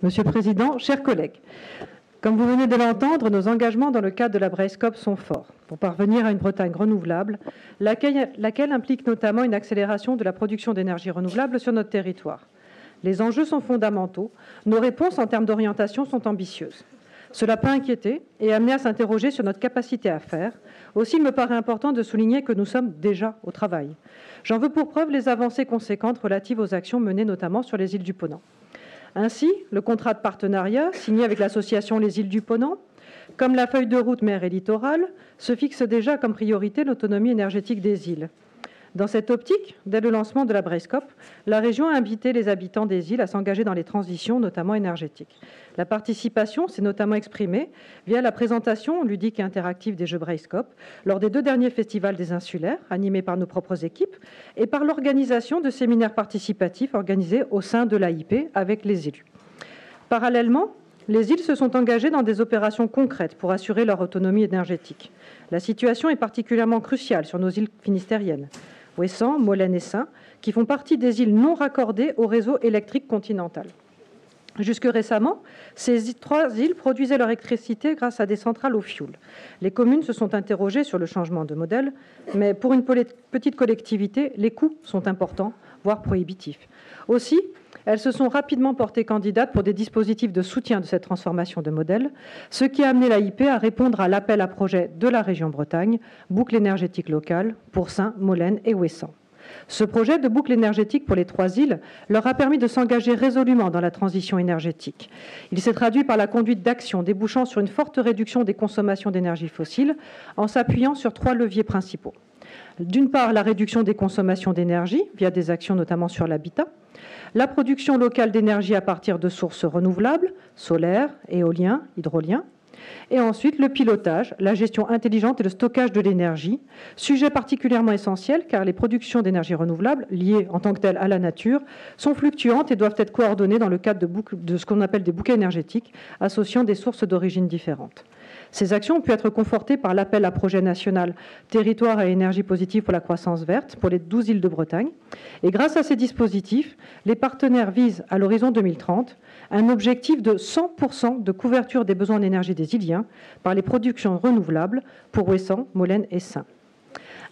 Monsieur le Président, chers collègues, comme vous venez de l'entendre, nos engagements dans le cadre de la BRESCOP sont forts pour parvenir à une Bretagne renouvelable, laquelle implique notamment une accélération de la production d'énergie renouvelable sur notre territoire. Les enjeux sont fondamentaux, nos réponses en termes d'orientation sont ambitieuses. Cela peut inquiéter et amener à s'interroger sur notre capacité à faire. Aussi, il me paraît important de souligner que nous sommes déjà au travail. J'en veux pour preuve les avancées conséquentes relatives aux actions menées notamment sur les îles du Ponant. Ainsi, le contrat de partenariat signé avec l'association Les Îles du Ponant, comme la feuille de route mer et littoral, se fixe déjà comme priorité l'autonomie énergétique des îles. Dans cette optique, dès le lancement de la BRESCOP, la région a invité les habitants des îles à s'engager dans les transitions, notamment énergétiques. La participation s'est notamment exprimée via la présentation ludique et interactive des Jeux BRESCOP lors des 2 derniers festivals des insulaires, animés par nos propres équipes, et par l'organisation de séminaires participatifs organisés au sein de l'AIP avec les élus. Parallèlement, les îles se sont engagées dans des opérations concrètes pour assurer leur autonomie énergétique. La situation est particulièrement cruciale sur nos îles finistériennes, Ouessant, Molène et Saint, qui font partie des îles non raccordées au réseau électrique continental. Jusque récemment, ces 3 îles produisaient leur électricité grâce à des centrales au fioul. Les communes se sont interrogées sur le changement de modèle, mais pour une petite collectivité, les coûts sont importants, voire prohibitifs. Aussi, elles se sont rapidement portées candidates pour des dispositifs de soutien de cette transformation de modèle, ce qui a amené l'AIP à répondre à l'appel à projet de la région Bretagne, boucle énergétique locale pour Saint, Molène et Ouessant. Ce projet de boucle énergétique pour les 3 îles leur a permis de s'engager résolument dans la transition énergétique. Il s'est traduit par la conduite d'actions débouchant sur une forte réduction des consommations d'énergie fossile en s'appuyant sur 3 leviers principaux. D'une part, la réduction des consommations d'énergie via des actions notamment sur l'habitat, la production locale d'énergie à partir de sources renouvelables, solaires, éolien, hydrolien, et ensuite le pilotage, la gestion intelligente et le stockage de l'énergie, sujet particulièrement essentiel car les productions d'énergie renouvelable, liées en tant que telles à la nature, sont fluctuantes et doivent être coordonnées dans le cadre de ce qu'on appelle des bouquets énergétiques, associant des sources d'origine différentes. Ces actions ont pu être confortées par l'appel à projet national Territoire à énergie positive pour la croissance verte pour les 12 îles de Bretagne. Et grâce à ces dispositifs, les partenaires visent à l'horizon 2030 un objectif de 100% de couverture des besoins d'énergie des Iliens par les productions renouvelables pour Ouessant, Molène et Saint.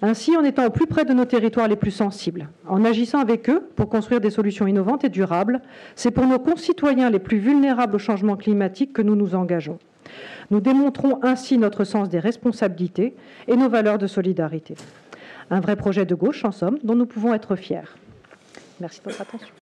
Ainsi, en étant au plus près de nos territoires les plus sensibles, en agissant avec eux pour construire des solutions innovantes et durables, c'est pour nos concitoyens les plus vulnérables au changement climatique que nous nous engageons. Nous démontrons ainsi notre sens des responsabilités et nos valeurs de solidarité. Un vrai projet de gauche, en somme, dont nous pouvons être fiers. Merci de votre attention.